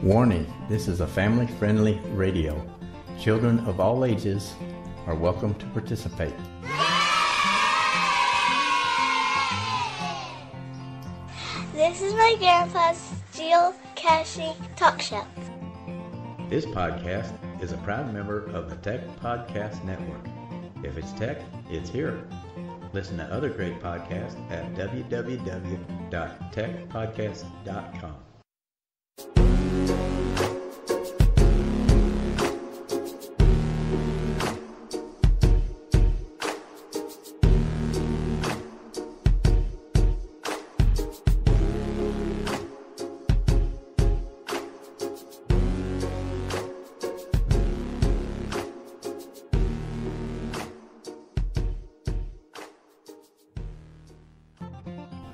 Warning, this is a family-friendly radio. Children of all ages are welcome to participate. This is my grandpa's geocaching talk show. This podcast is a proud member of the Tech Podcast Network. If it's tech, it's here. Listen to other great podcasts at www.techpodcast.com.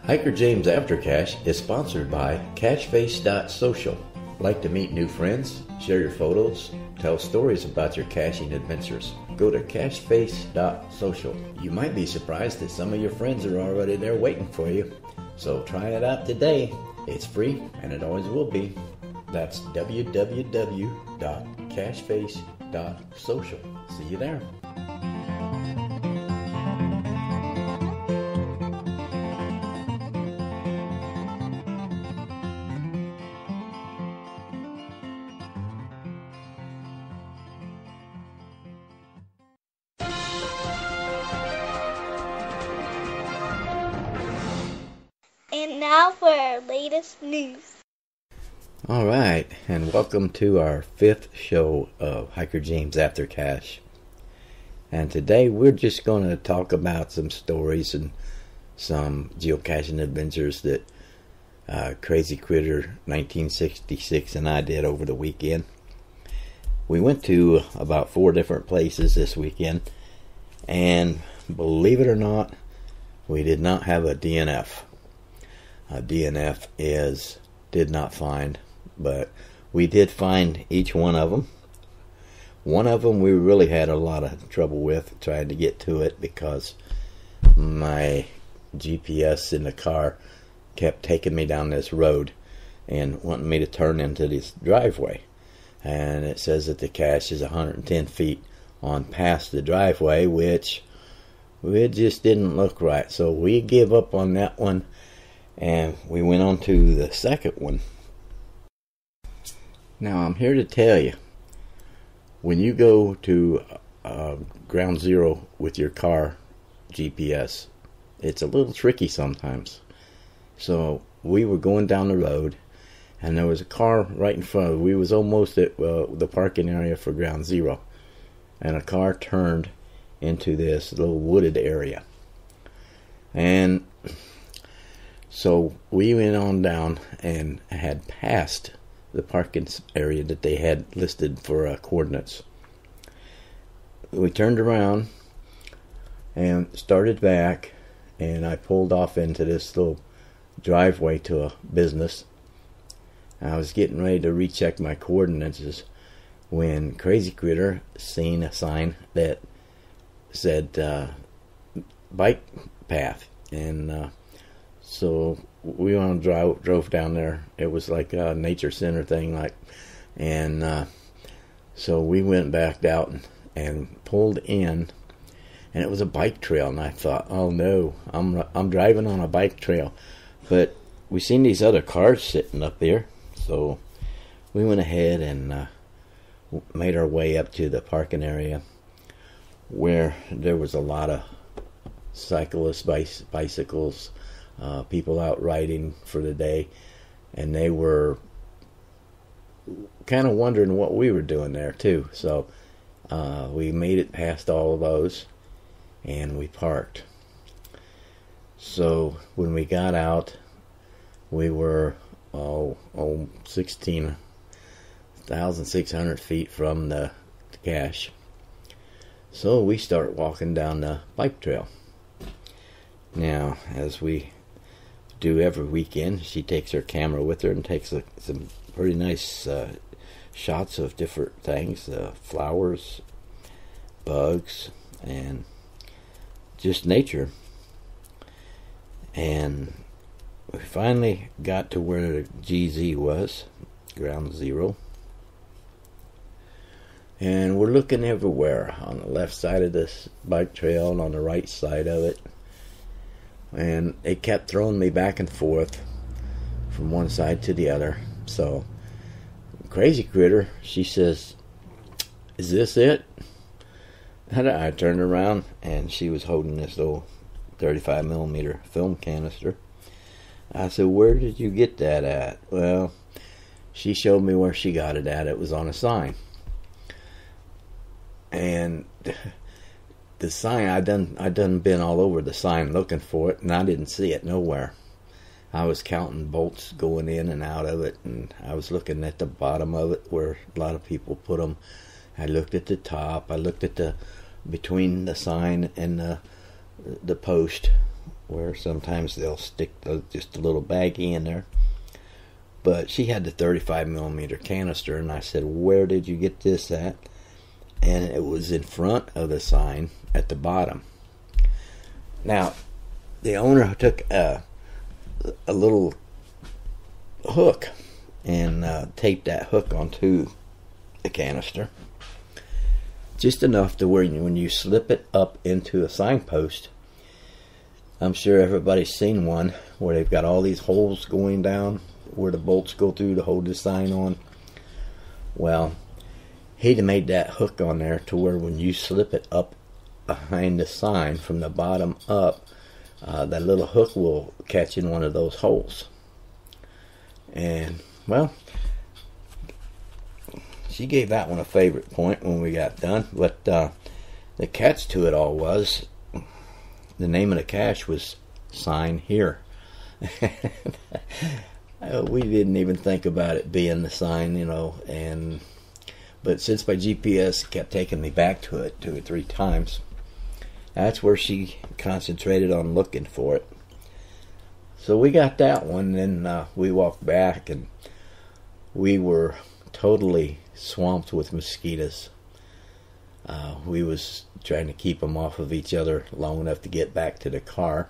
Hiker James Aftercache is sponsored by Cacheface.social. Like to meet new friends, share your photos, tell stories about your caching adventures? Go to Cacheface.social. You might be surprised that some of your friends are already there waiting for you. So try it out today. It's free and it always will be. That's www.cacheface.social. See you there. And now for our latest news. All right, and welcome to our 5th show of Hiker James Aftercache. And today we're just going to talk about some stories and some geocaching adventures that Crazy Critter 1966 and I did over the weekend. We went to about 4 different places this weekend, and believe it or not, we did not have a DNF. A DNF did not find, but we did find each one of them. One of them we really had a lot of trouble with trying to get to it because my GPS in the car kept taking me down this road and wanting me to turn into this driveway. And it says that the cache is 110 feet on past the driveway, which it just didn't look right. So we gave up on that one. And we went on to the second one. Now I'm here to tell you, when you go to ground zero with your car GPS, it's a little tricky sometimes. So we were going down the road, and there was a car right in front of us. We was almost at the parking area for ground zero, and a car turned into this little wooded area. And so we went on down and had passed the parking area that they had listed for coordinates. We turned around and started back, and I pulled off into this little driveway to a business. I was getting ready to recheck my coordinates when Crazy Critter seen a sign that said bike path, and so we drove down there. It was like a nature center thing, and so we went back out and pulled in, and it was a bike trail. And I thought, oh no, I'm driving on a bike trail. But we seen these other cars sitting up there, so we went ahead and made our way up to the parking area, where there was a lot of cyclists, bicycles. People out riding for the day, and they were kind of wondering what we were doing there too. So we made it past all of those, and we parked. So when we got out, we were 16,600 feet from the cache. So we start walking down the bike trail. Now, as we do every weekend, she takes her camera with her and takes some pretty nice shots of different things, flowers, bugs, and just nature. And we finally got to where the GZ was, ground zero. And we're looking everywhere, on the left side of this bike trail and on the right side of it. And it kept throwing me back and forth from one side to the other. So, Crazy Critter, she says, "Is this it?" And I turned around, and she was holding this little 35mm film canister. I said, "Where did you get that at?" Well, she showed me where she got it at. It was on a sign. And the sign, I done been all over the sign looking for it, and I didn't see it nowhere. I was counting bolts going in and out of it, and I was looking at the bottom of it where a lot of people put them. I looked at the top. I looked at the between the sign and the post, where sometimes they'll stick just a little baggie in there. But she had the 35mm canister, and I said, "Where did you get this at?" And it was in front of the sign at the bottom. Now, the owner took a little hook and taped that hook onto the canister, just enough to where when you slip it up into a signpost, I'm sure everybody's seen one where they've got all these holes going down where the bolts go through to hold the sign on. Well, he'd made that hook on there to where when you slip it up behind the sign from the bottom up, that little hook will catch in one of those holes. And, well, she gave that one a favorite point when we got done. But the catch to it all was, the name of the cache was "Sign Here." We didn't even think about it being the sign, but since my GPS kept taking me back to it 2 or 3 times, that's where she concentrated on looking for it. So we got that one, then we walked back, and we were totally swamped with mosquitoes. We was trying to keep them off of each other long enough to get back to the car.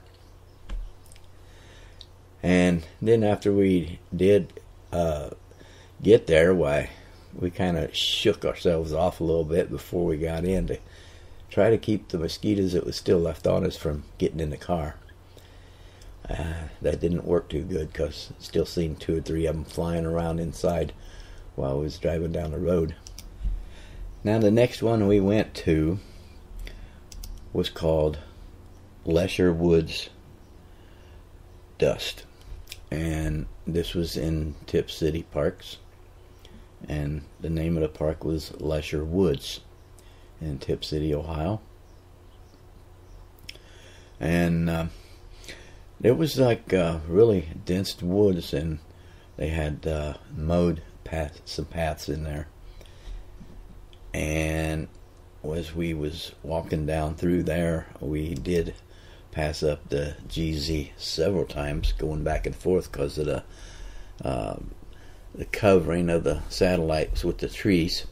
And then after we did get there, we kind of shook ourselves off a little bit before we got in to try to keep the mosquitoes that was still left on us from getting in the car. That didn't work too good, because still seen 2 or 3 of them flying around inside while I was driving down the road. Now the next one we went to was called Lesher Woods Dust, and this was in Tip City Parks, and the name of the park was Lesher Woods in Tip City, Ohio. And it was like really dense woods, and they had mowed some paths in there. And as we was walking down through there, we did pass up the GZ several times, going back and forth because of the covering of the satellites with the trees.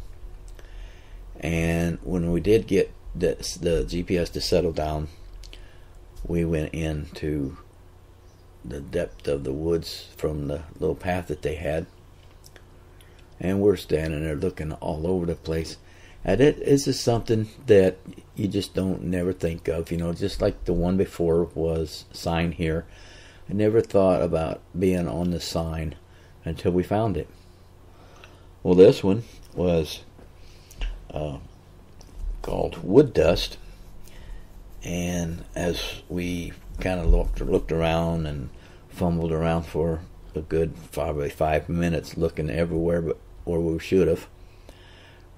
And when we did get the GPS to settle down, we went into the depth of the woods from the little path that they had, and we're standing there looking all over the place. And this is something that you just don't never think of, just like the one before was Sign Here. I never thought about being on the sign until we found it. Well, this one was called Wood Dust, and as we kind of looked around and fumbled around for a good probably 5 minutes, looking everywhere but where we should have,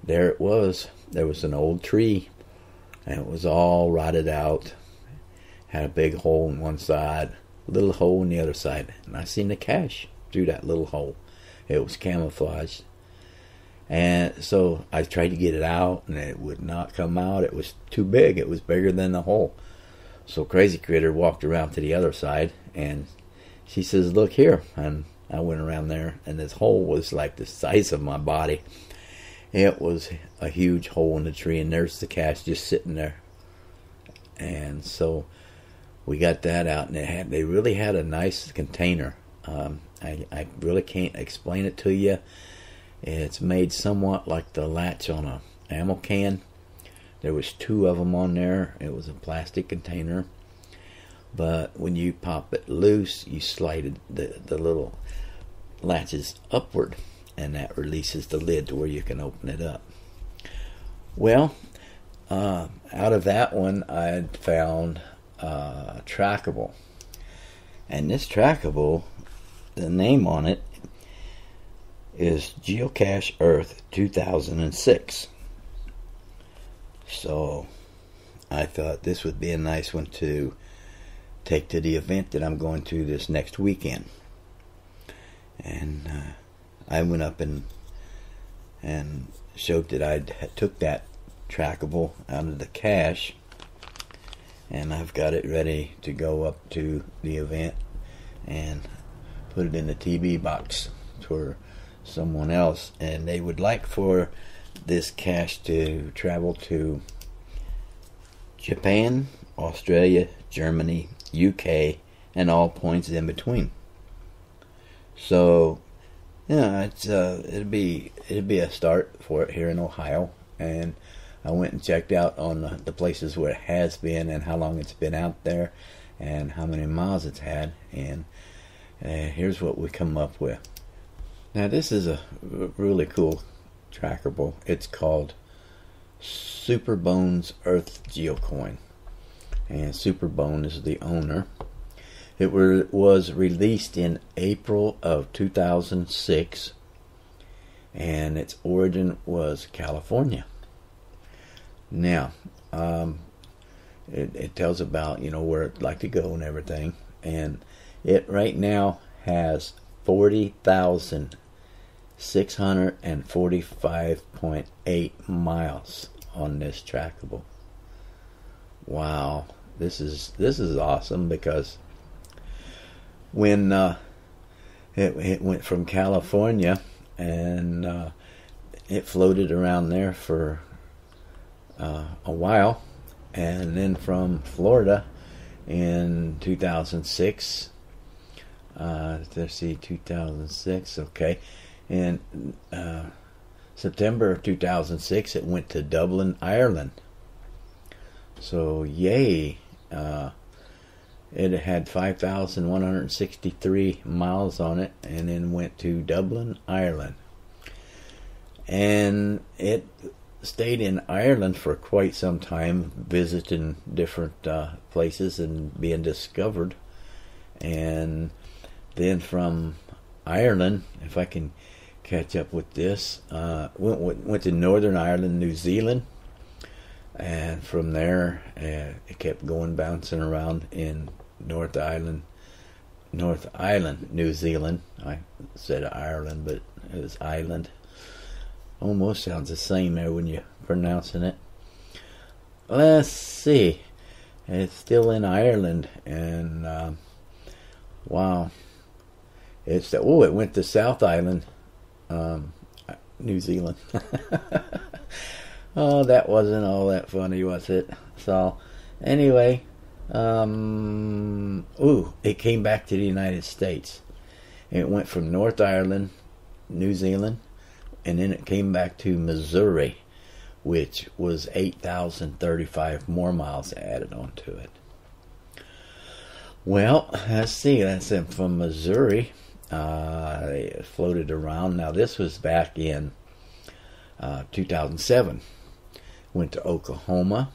there it was. There was an old tree, and it was all rotted out. Had a big hole in one side, a little hole in the other side, and I seen the cache through that little hole. It was camouflaged. And so I tried to get it out, and it would not come out. It was too big. It was bigger than the hole. So Crazy Critter walked around to the other side, and she says, "Look here." And I went around there, and this hole was like the size of my body. It was a huge hole in the tree, and there's the cache just sitting there. And so we got that out, and they really had a nice container. I really can't explain it to you. It's made somewhat like the latch on a ammo can. There was 2 of them on there. It was a plastic container. But when you pop it loose, you slide the little latches upward, and that releases the lid to where you can open it up. Well, out of that one, I had found trackable. And this trackable, the name on it is Geocache Earth 2006. So I thought this would be a nice one to take to the event that I'm going to this next weekend. And I went up and showed that I took that trackable out of the cache, and I've got it ready to go up to the event and put it in the TV box for someone else. And they would like for this cache to travel to Japan, Australia, Germany, UK, and all points in between. So, yeah, it'd be a start for it here in Ohio. And I went and checked out on the places where it has been and how long it's been out there and how many miles it's had. And here's what we come up with. Now, this is a really cool trackable. It's called Superbone's Earth Geocoin, and Superbone is the owner. It was released in April of 2006, and its origin was California. Now, it tells about where it'd like to go and everything, and it right now has 40,645.8 miles on this trackable. Wow, this is awesome, because when it went from California and it floated around there for a while, and then from Florida in 2006. Let's see, 2006. Okay, in September of 2006, it went to Dublin, Ireland. So yay! It had 5,163 miles on it, and then went to Dublin, Ireland. And it stayed in Ireland for quite some time, visiting different places and being discovered. And then from Ireland, if I can catch up with this, went to Northern Ireland, New Zealand. And from there, it kept going, bouncing around in North Island, New Zealand. I said Ireland, but it was Island. Almost sounds the same there when you're pronouncing it. Let's see. It's still in Ireland, and wow. It went to South Island, New Zealand. Oh, that wasn't all that funny, was it? So, anyway, it came back to the United States. It went from North Ireland, New Zealand, and then it came back to Missouri, which was 8,035 more miles added onto it. Well, let's see. That's it from Missouri. They floated around. Now, this was back in 2007. Went to Oklahoma,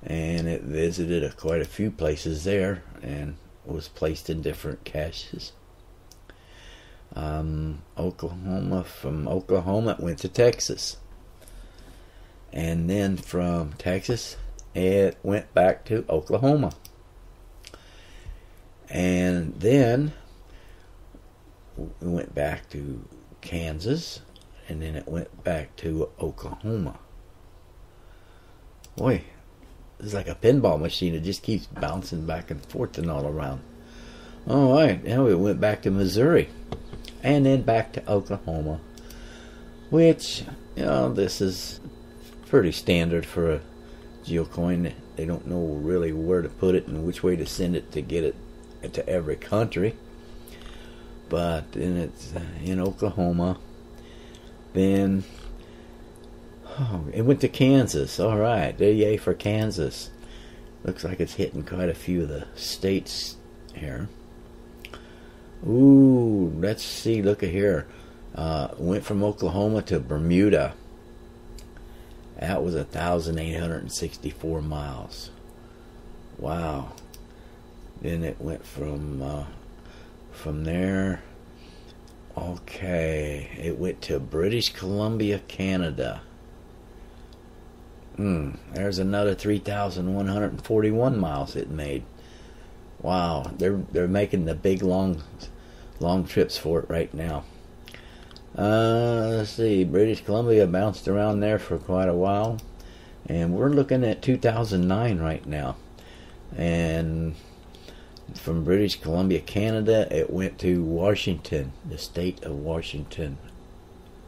and it visited quite a few places there, and was placed in different caches. Oklahoma. From Oklahoma, it went to Texas, and then from Texas, it went back to Oklahoma, and then we went back to Kansas, and then it went back to Oklahoma. Boy, it's like a pinball machine. It just keeps bouncing back and forth and all around. All right, now we went back to Missouri, and then back to Oklahoma, which, this is pretty standard for a geocoin. They don't know really where to put it and which way to send it to get it to every country. But then it's in Oklahoma, Then it went to Kansas. All right, yay for Kansas. Looks like it's hitting quite a few of the states here. Ooh, let's see. Look at here. Went from Oklahoma to Bermuda. That was 1,864 miles. Wow. Then it went from there. Okay, it went to British Columbia, Canada. There's another 3,141 miles it made. Wow, they're making the big long trips for it right now. Let's see, British Columbia bounced around there for quite a while, and we're looking at 2009 right now. And from British Columbia, Canada, it went to Washington, the state of Washington,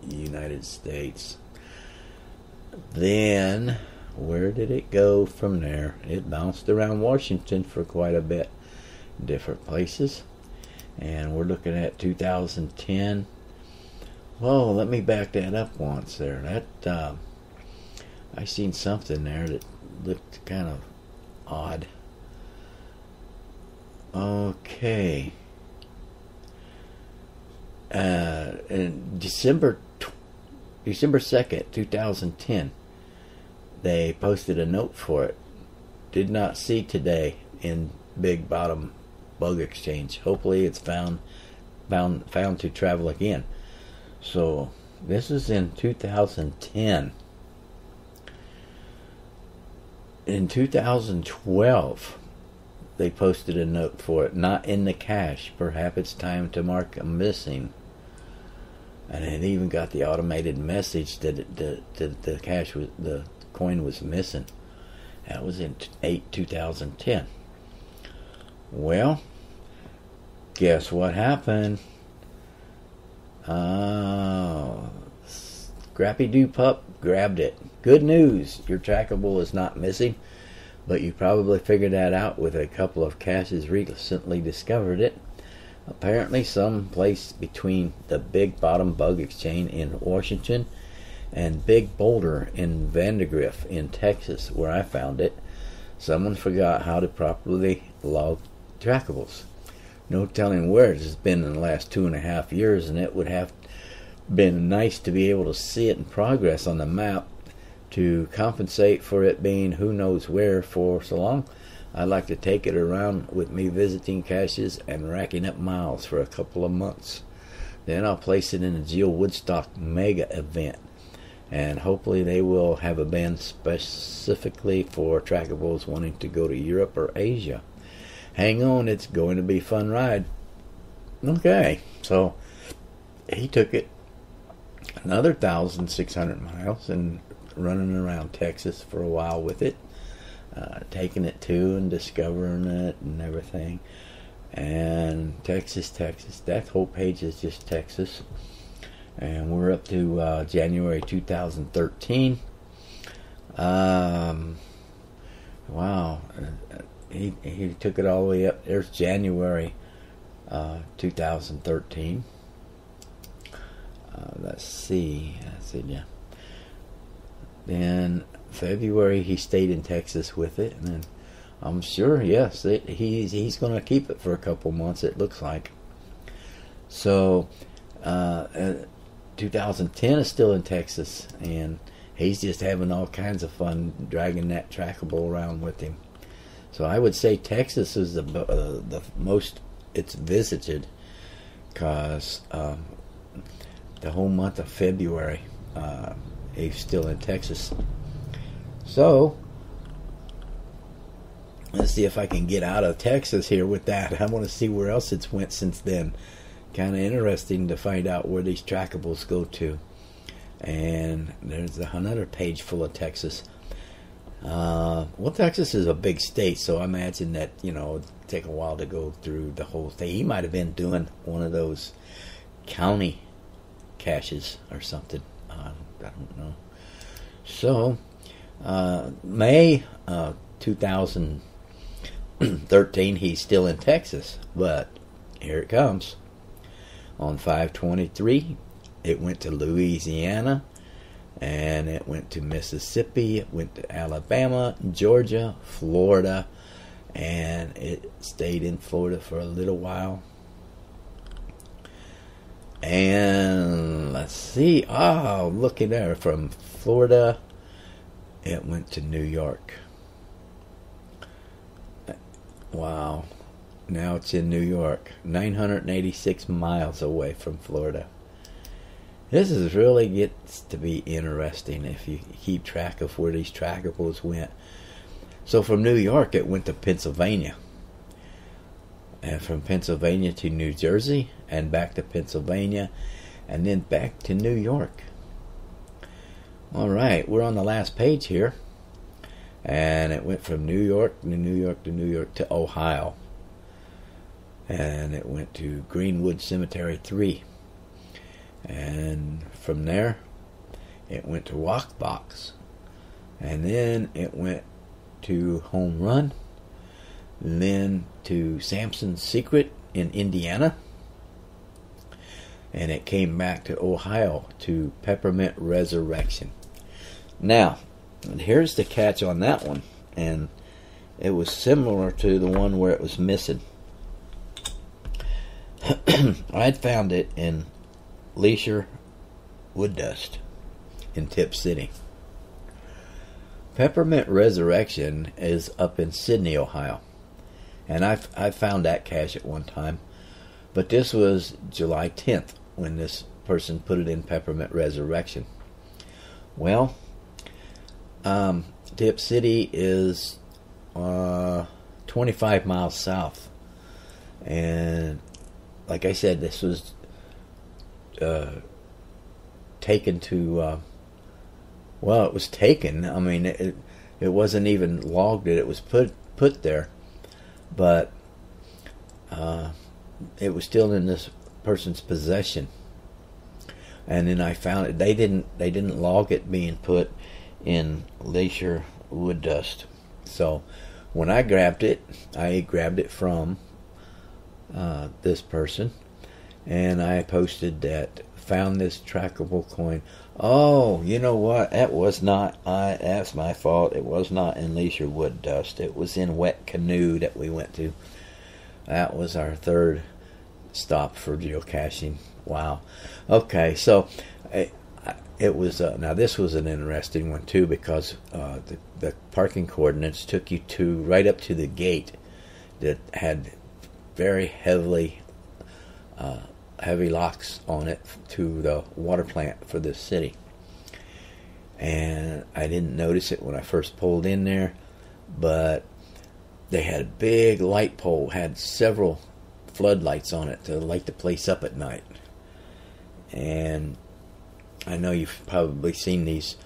United States. Then, where did it go from there? It bounced around Washington for quite a bit, different places. And we're looking at 2010. Whoa, let me back that up once there. That, I seen something there that looked kind of odd. Okay. In December 2nd, 2010, they posted a note for it. Did not see today in Big Bottom Bug Exchange. Hopefully it's found to travel again. So this is in 2010. In 2012, they posted a note for it. Not in the cache. Perhaps it's time to mark a missing. And it even got the automated message that the coin was missing. That was in 2010. Well, guess what happened? Scrappy Doo Pup grabbed it. Good news, your trackable is not missing, but you probably figured that out with a couple of caches recently discovered it. Apparently someplace between the Big Bottom Bug Exchange in Washington and Big Boulder in Vandergrift in Texas, where I found it, someone forgot how to properly log trackables. No telling where it has been in the last 2.5 years, and it would have been nice to be able to see it in progress on the map to compensate for it being who knows where for so long. I'd like to take it around with me visiting caches and racking up miles for a couple of months. Then I'll place it in a Geo Woodstock mega event, and hopefully they will have a band specifically for trackables wanting to go to Europe or Asia. Hang on, it's going to be a fun ride. Okay, so he took it another 1,600 miles and running around Texas for a while with it, taking it to and discovering it and everything. And Texas, that whole page is just Texas. And we're up to January 2013. Wow. He took it all the way up. There's January 2013. Let's see. Yeah. Then February he stayed in Texas with it, and then I'm sure, yes, he's going to keep it for a couple months. It looks like. So 2010 is still in Texas, and he's just having all kinds of fun dragging that trackable around with him. So I would say Texas is the most it's visited, because the whole month of February he's still in Texas. So let's see if I can get out of Texas here with that. I want to see where else it's went since then. Kind of interesting to find out where these trackables go to. And there's another page full of Texas. Well, Texas is a big state, so I imagine that, it'd take a while to go through the whole thing. He might have been doing one of those county caches or something. I don't know. So, May 2013, he's still in Texas, but here it comes. On 5/23, it went to Louisiana, and it went to Mississippi, it went to Alabama, Georgia, Florida, and it stayed in Florida for a little while. And let's see, looky there, from Florida, it went to New York. Wow. Now it's in New York, 986 miles away from Florida. This is really gets to be interesting if you keep track of where these trackables went. So from New York, it went to Pennsylvania. And from Pennsylvania to New Jersey, and back to Pennsylvania, and then back to New York. All right, we're on the last page here. And it went from New York to New York to New York to Ohio. And it went to Greenwood Cemetery 3. And from there, it went to Rock Box. And then it went to Home Run. And then to Samson's Secret in Indiana. And it came back to Ohio to Peppermint Resurrection. Now, here's the catch on that one. And it was similar to the one where it was missing. I'd found it in Leisure Wood Dust in Tip City. Peppermint Resurrection is up in Sydney, Ohio. And I found that cache at one time. But this was July 10th when this person put it in Peppermint Resurrection. Well, Tip City is 25 miles south. And like I said, this was taken to, it was taken. I mean, it wasn't even logged that it was put there, but it was still in this person's possession. And then I found it. They didn't log it being put in Leisure Wood Dust. So when I grabbed it from this person, and I posted that, found this trackable coin. Oh, you know what? That's my fault. It was not in Leisure Wood Dust. It was in Wet Canoe that we went to. That was our third stop for geocaching. Wow. Okay, so it was now this was an interesting one too, because the parking coordinates took you to right up to the gate that had very heavy locks on it to the water plant for this city. And I didn't notice it when I first pulled in there, but they had a big light pole, had several floodlights on it to light the place up at night. And I know you've probably seen these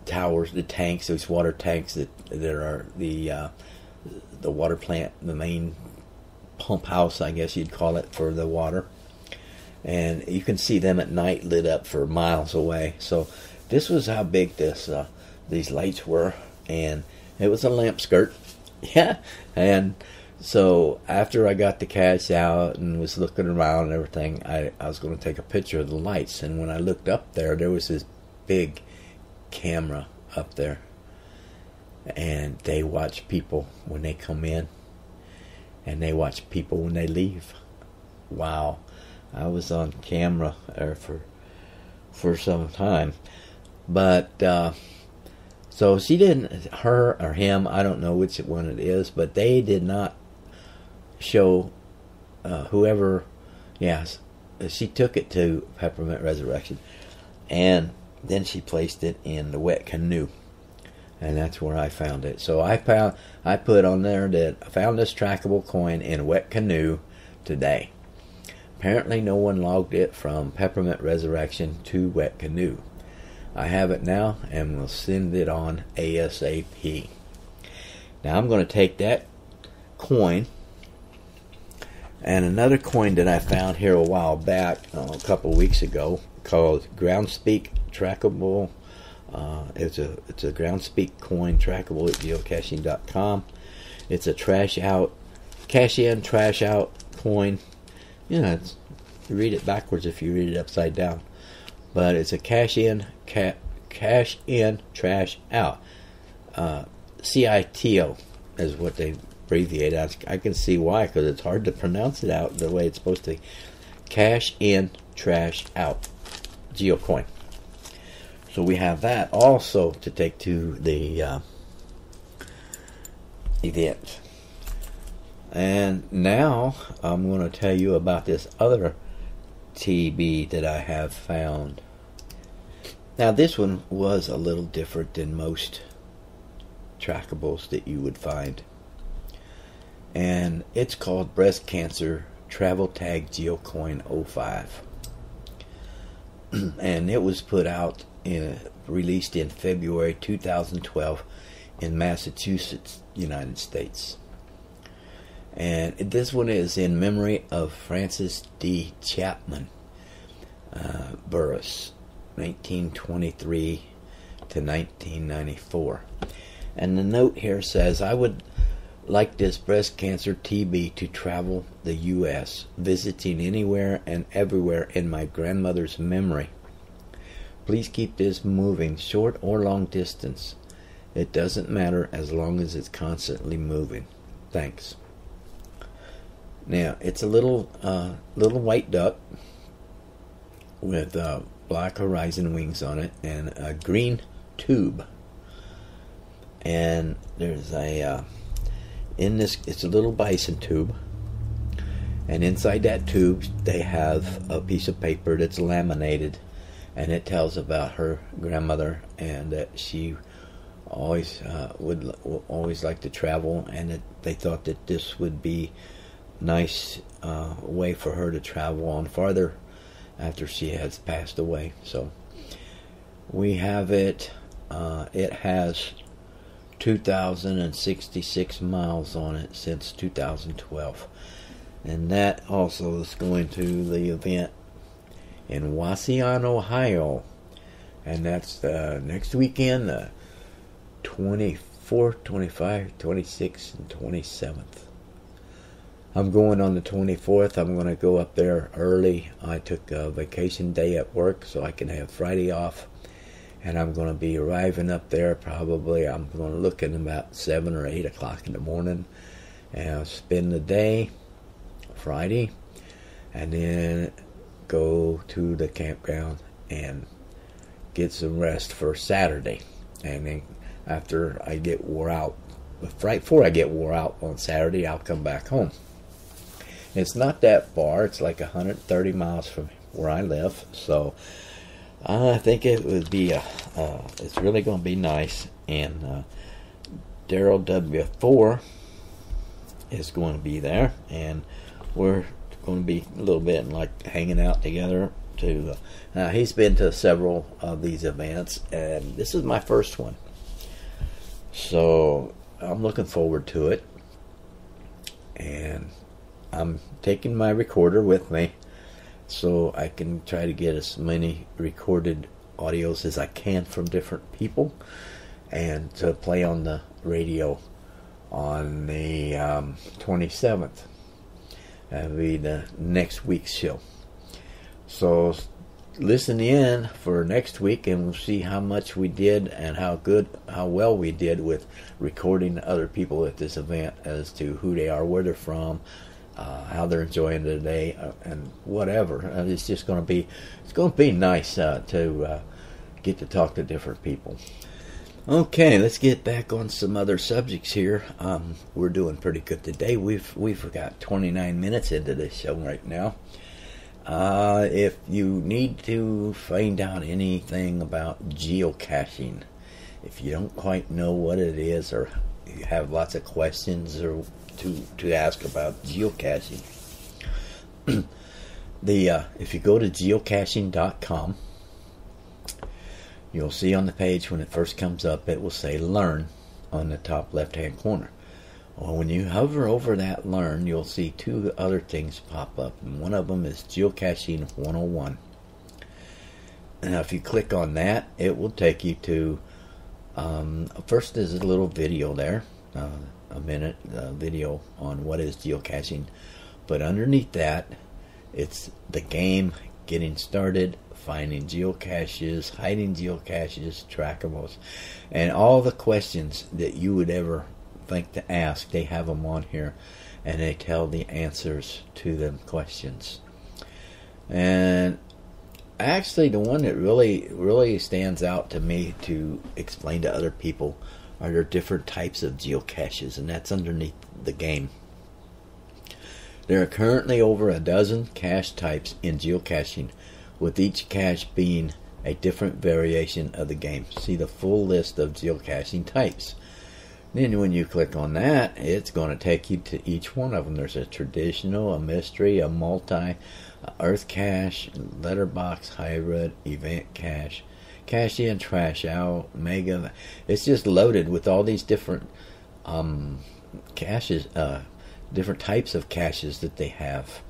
towers, the tanks, those water tanks that are the water plant, the main pump house, I guess you'd call it, for the water. And you can see them at night lit up for miles away. So this was how big these lights were, and it was a lamp skirt. Yeah. And so after I got the cache out and was looking around and everything, I was going to take a picture of the lights. And when I looked up there was this big camera up there, and they watch people when they come in, and they watch people when they leave. Wow. I was on camera there for some time. But so she didn't, her or him, I don't know which one it is, but they did not show whoever. Yes, she took it to Peppermint Resurrection, and then she placed it in the Wet Canoe, and that's where I found it. So I put on there that I found this trackable coin in Wet Canoe today. Apparently no one logged it from Peppermint Resurrection to Wet Canoe. I have it now, and we'll send it on ASAP. Now I'm going to take that coin and another coin that I found here a while back, a couple weeks ago, called Groundspeak Trackable. It's a Groundspeak coin, trackable at geocaching.com. It's a trash out, cash in, trash out coin. You know, you read it backwards if you read it upside down. but it's a cash in, trash out. CITO is what they abbreviate out. I can see why, because it's hard to pronounce it out the way it's supposed to. Cash in, trash out. Geocoin. So we have that also to take to the event. And now I'm going to tell you about this other TB that I have found. Now this one was a little different than most trackables that you would find. And it's called Breast Cancer Travel Tag Geocoin 05. And it was put out released in February 2012 in Massachusetts, United States. And this one is in memory of Francis D. Chapman Burris, 1923 to 1994. And the note here says, I would like this breast cancer TB to travel the U.S., visiting anywhere and everywhere in my grandmother's memory. Please keep this moving, short or long distance. It doesn't matter as long as it's constantly moving. Thanks. Now, it's a little white duck with black horizon wings on it and a green tube. And there's it's a little bison tube. And inside that tube, they have a piece of paper that's laminated. And it tells about her grandmother and that she always would always like to travel, and that they thought that this would be nice way for her to travel on farther after she has passed away. So we have it. It has 2,066 miles on it since 2012, and that also is going to the event in Wauseon, Ohio, and that's next weekend, the 24th, 25th, 26th, and 27th. I'm going on the 24th. I'm going to go up there early. I took a vacation day at work so I can have Friday off, and I'm going to be arriving up there probably, I'm going to look at about 7 or 8 o'clock in the morning, and I'll spend the day Friday, and then go to the campground and get some rest for Saturday. And then after I get wore out, right before I get wore out on Saturday, I'll come back home. It's not that far. It's like 130 miles from where I live. So I think it would be it's really going to be nice. And Daryl W4 is going to be there, and we're going to be a little bit like hanging out together too. He's been to several of these events, and this is my first one, so I'm looking forward to it. And I'm taking my recorder with me so I can try to get as many recorded audios as I can from different people, and to play on the radio on the 27th. That'll be the next week's show. So listen in for next week, and we'll see how much we did and how well we did with recording other people at this event, as to who they are, where they're from, how they're enjoying the day, and whatever. It's just going to be nice to get to talk to different people. Okay, let's get back on some other subjects here. We're doing pretty good today. We've got 29 minutes into this show right now. If you need to find out anything about geocaching, if you don't quite know what it is, or you have lots of questions or to ask about geocaching, if you go to geocaching.com, you'll see on the page when it first comes up, it will say Learn on the top left-hand corner. Well, when you hover over that Learn, you'll see two other things pop up, and one of them is Geocaching 101. Now, if you click on that, it will take you to, first there's a little video there, a minute video on what is geocaching, but underneath that, it's the game getting started, finding geocaches, hiding geocaches, trackable, and all the questions that you would ever think to ask. They have them on here, and they tell the answers to them questions. And actually, the one that really stands out to me to explain to other people are there different types of geocaches, and that's underneath the game. There are currently over a dozen cache types in geocaching, with each cache being a different variation of the game. See the full list of geocaching types. Then when you click on that, it's going to take you to each one of them. There's a traditional, a mystery, a multi, a earth cache, letterbox, hybrid, event cache, cache in, trash out, mega. It's just loaded with all these different caches, different types of caches that they have.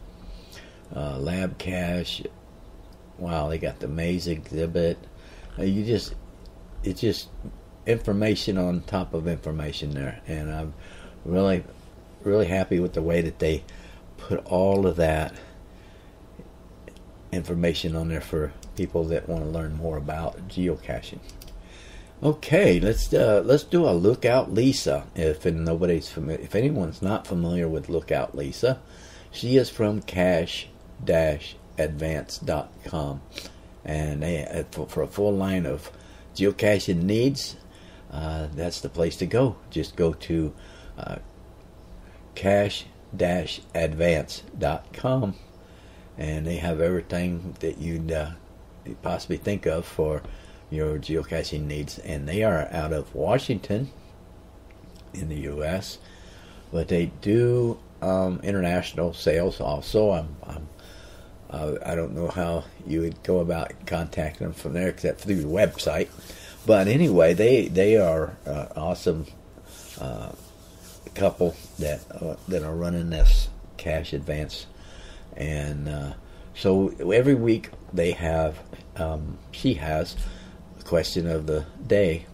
Lab cache. Wow, they got the maze exhibit. It's just information on top of information there, and I'm really happy with the way that they put all of that information on there for people that want to learn more about geocaching. Okay, let's do a Lookout Lisa. If anyone's not familiar with Lookout Lisa, she is from cache-advance.com, and they, for a full line of geocaching needs, that's the place to go. Just go to cache-advance.com, and they have everything that you'd possibly think of for your geocaching needs. And they are out of Washington in the U.S., but they do international sales also. I don't know how you would go about contacting them from there except through the website. But anyway, they are awesome couple that are running this Cache Advance, and so every week they have she has a question of the day,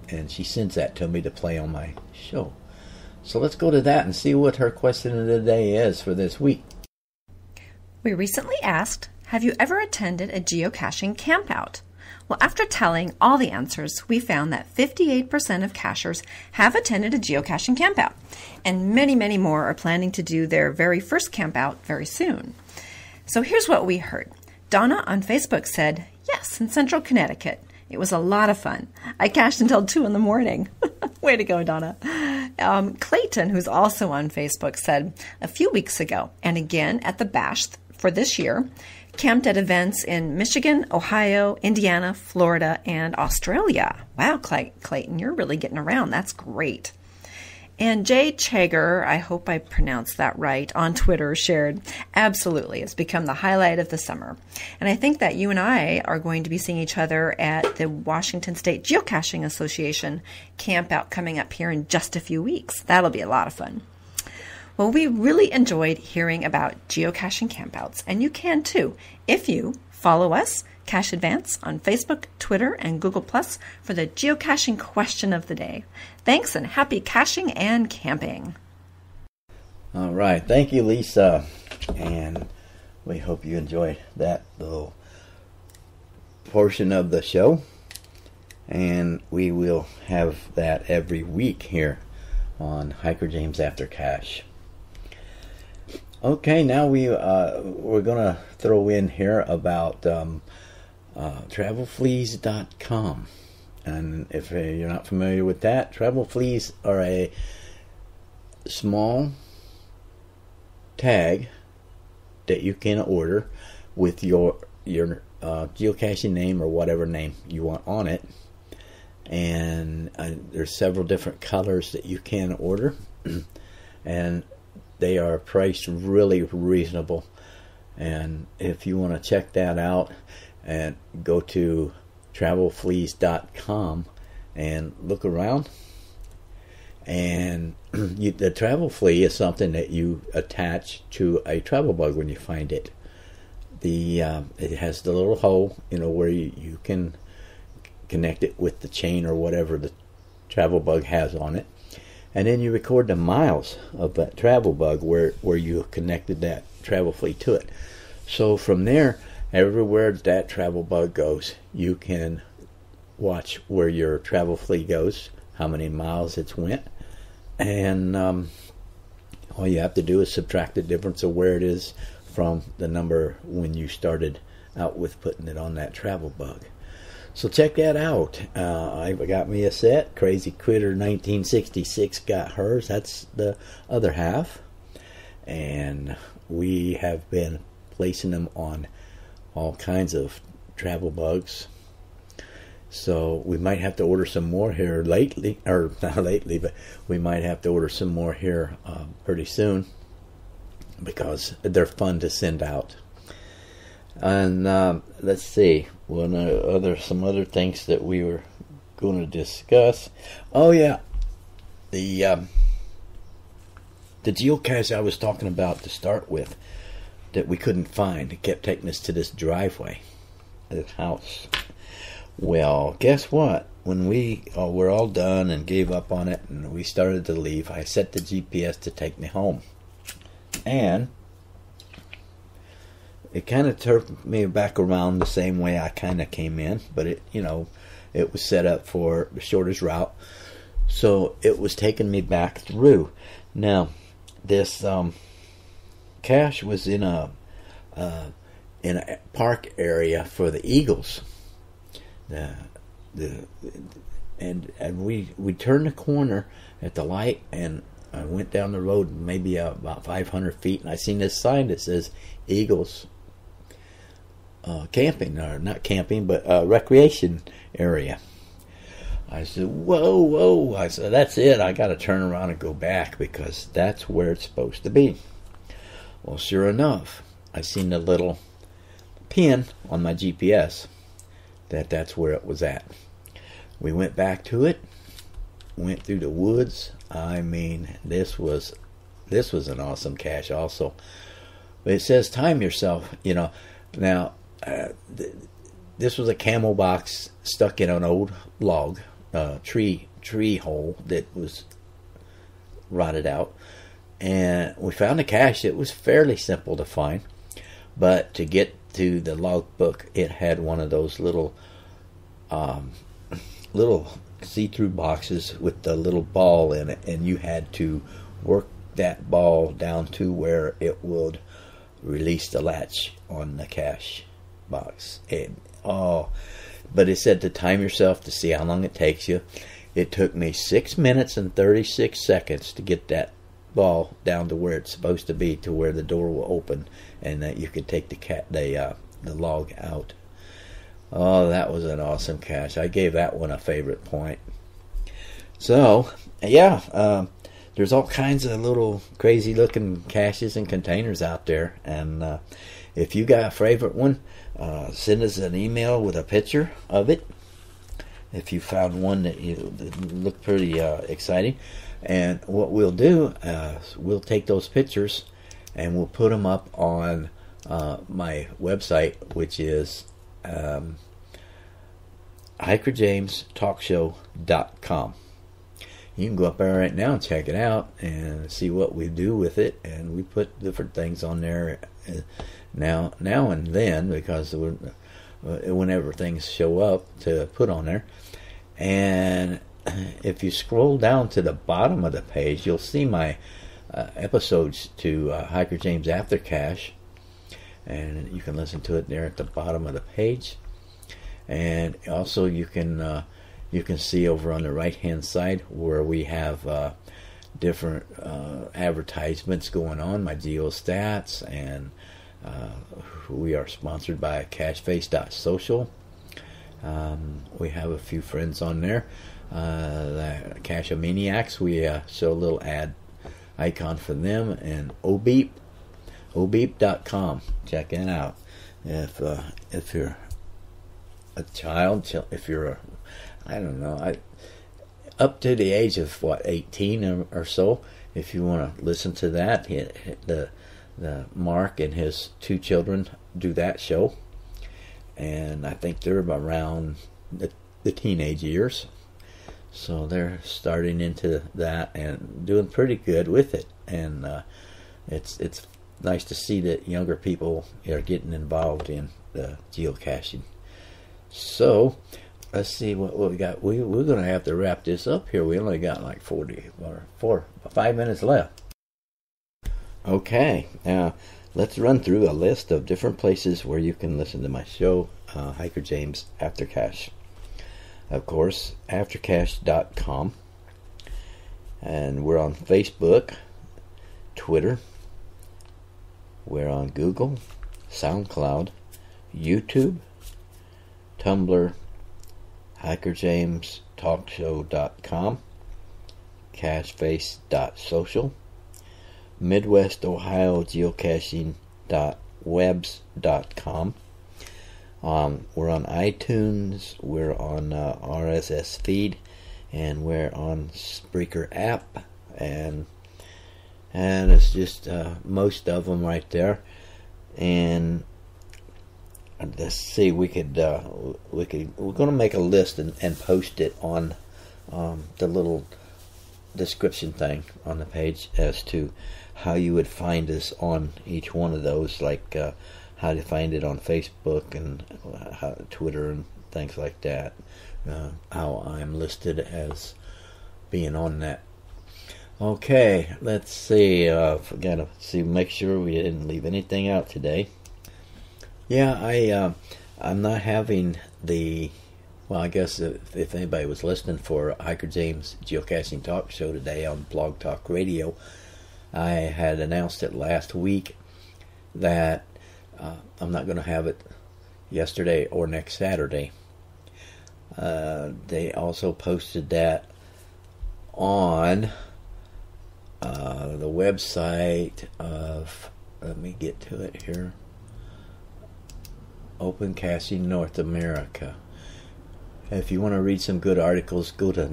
and she sends that to me to play on my show. So let's go to that and see what her question of the day is for this week. We recently asked, have you ever attended a geocaching campout? Well, after telling all the answers, we found that 58% of cachers have attended a geocaching campout, and many, many more are planning to do their very first campout very soon. So here's what we heard. Donna on Facebook said, yes, in Central Connecticut. It was a lot of fun. I cached until 2 in the morning. Way to go, Donna. Clayton, who's also on Facebook, said a few weeks ago, and again at the Bash for this year, camped at events in Michigan, Ohio, Indiana, Florida, and Australia. Wow, Clayton, you're really getting around. That's great. And Jay Chager, I hope I pronounced that right, on Twitter shared, absolutely, it's become the highlight of the summer. And I think that you and I are going to be seeing each other at the Washington State Geocaching Association camp out coming up here in just a few weeks. That'll be a lot of fun. Well, we really enjoyed hearing about geocaching campouts, and you can too if you follow us, Cache Advance, on Facebook, Twitter, and Google Plus for the geocaching question of the day. Thanks, and happy caching and camping. All right. Thank you, Lisa. And we hope you enjoy that little portion of the show. And we will have that every week here on Hiker James After Cache. Okay, now we're going to throw in here about travelfleas.com. And if you're not familiar with that, Travel Fleas are a small tag that you can order with your geocaching name or whatever name you want on it. And there's several different colors that you can order. And they are priced really reasonable. And if you want to check that out, and go to travelfleas.com and look around. And the travel flea is something that you attach to a travel bug when you find it. It has the little hole, where you can connect it with the chain or whatever the travel bug has on it. And then you record the miles of that travel bug where you connected that travel flea to it. So from there, everywhere that travel bug goes, you can watch where your travel fee goes, how many miles it's went, and all you have to do is subtract the difference of where it is from the number when you started out with putting it on that travel bug. So check that out. I got me a set. Crazy Critter 1966 got hers. That's the other half. And we have been placing them on all kinds of travel bugs. So we might have to order some more here lately, or not lately, but we might have to order some more here pretty soon, because they're fun to send out. And let's see, some other things that we were going to discuss. Oh yeah, the geocache I was talking about to start with that we couldn't find. It kept taking us to this driveway, this house. Well, guess what? When we were all done and gave up on it and we started to leave, I set the GPS to take me home. And it kind of turned me back around the same way I kind of came in, but it was set up for the shortest route, so it was taking me back through. Now, this cache was in a park area for the eagles. And we turned the corner at the light, and I went down the road maybe about 500 feet, and I seen this sign that says Eagles camping, or not camping, but recreation area. I said, whoa. I said, that's it. I got to turn around and go back, because that's where it's supposed to be. Well, sure enough, I seen the little pin on my GPS that's where it was at. We went back to it, went through the woods. I mean, this was an awesome cache also. But it says time yourself, Now, this was a camel box stuck in an old log, tree hole that was rotted out. And we found a cache that was fairly simple to find. But to get to the logbook, it had one of those little see-through boxes with the little ball in it, and you had to work that ball down to where it would release the latch on the cache box. But it said to time yourself to see how long it takes you. It took me 6 minutes and 36 seconds to get that ball down to where it's supposed to be, to where the door will open and that you could take the log out. Oh, that was an awesome cache. I gave that one a favorite point. So, yeah, there's all kinds of little crazy looking caches and containers out there. And if you got a favorite one, send us an email with a picture of it. If you found one that looked pretty exciting. And what we'll do, we'll take those pictures and we'll put them up on my website, which is hikerjamestalkshow.com. You can go up there right now and check it out and see what we do with it. And we put different things on there now and then, because whenever things show up to put on there. And if you scroll down to the bottom of the page, you'll see my episodes to Hiker James After Cache, and you can listen to it there at the bottom of the page. And also you can see over on the right hand side where we have different advertisements going on, my geostats, and we are sponsored by cacheface.social. We have a few friends on there. The Cache-O-Maniacs, we show a little ad icon for them, and obeep.com. Check it out. If you're a child, if you're up to the age of 18 or so, if you want to listen to that, the Mark and his 2 children do that show, and I think they're around the teenage years. So they're starting into that and doing pretty good with it, and it's nice to see that younger people are getting involved in geocaching. So, let's see what we got. We're going to have to wrap this up here. We only got like 5 minutes left. Okay, now let's run through a list of different places where you can listen to my show, Hiker James Aftercache. Of course, aftercache.com. And we're on Facebook, Twitter. We're on Google, SoundCloud, YouTube, Tumblr, HikerJamesTalkShow.com, CacheFace.social, Midwest Ohio Geocaching.webs.com. We're on iTunes, we're on RSS feed, and we're on Spreaker app, and it's just most of them right there. And let's see, we're going to make a list and post it on the little description thing on the page as to how you would find us on each one of those, like how to find it on Facebook and Twitter and things like that. How I'm listed as being on that. Okay, let's see. Gotta make sure we didn't leave anything out today. Yeah, I'm not having the. Well, I guess if anybody was listening for Hiker James Geocaching Talk Show today on Blog Talk Radio, I had announced it last week that I'm not going to have it yesterday or next Saturday. They also posted that on the website of, let me get to it here, Open Caching North America. If you want to read some good articles, go to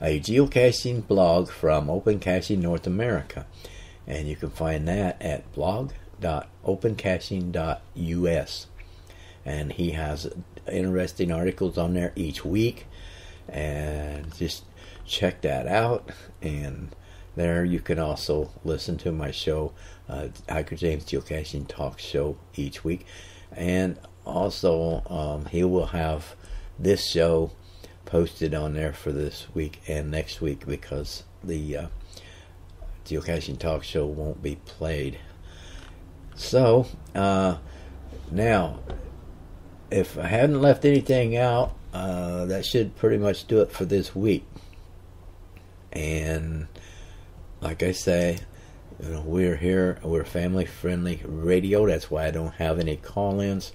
a geocaching blog from Open Caching North America, and you can find that at blog.opencaching.us. And he has interesting articles on there each week, and just check that out. And there you can also listen to my show, Hiker James Geocaching Talk Show, each week. And also he will have this show posted on there for this week and next week, because the Geocaching Talk Show won't be played. So now, if I hadn't left anything out, that should pretty much do it for this week. And like I say, we're here, we're family friendly radio. That's why I don't have any call-ins.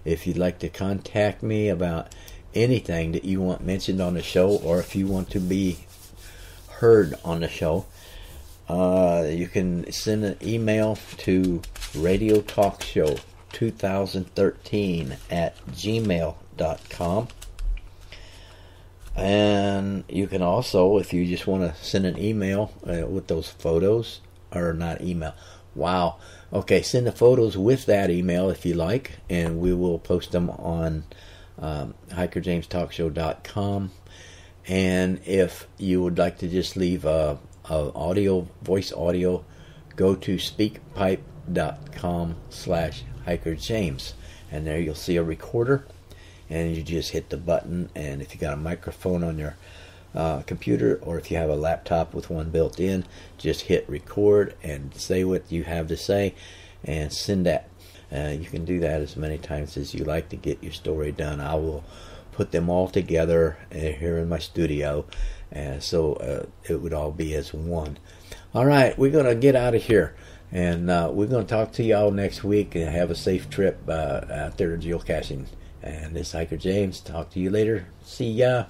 If you'd like to contact me about anything that you want mentioned on the show, or if you want to be heard on the show, you can send an email to radiotalkshow2013@gmail.com. And you can also, if you just want to send an email with those photos, or not email, send the photos with that email if you like, and we will post them on hikerjamestalkshow.com. And if you would like to just leave a voice audio, go to speakpipe.com/hikerjames, and there you'll see a recorder, and you just hit the button. And if you got a microphone on your computer, or if you have a laptop with one built in, just hit record and say what you have to say and send that. You can do that as many times as you like to get your story done. I will put them all together here in my studio, and so it would all be as one. All right, we're going to get out of here, and we're going to talk to y'all next week, and have a safe trip out there geocaching. And this is Hiker James. Talk to you later. See ya.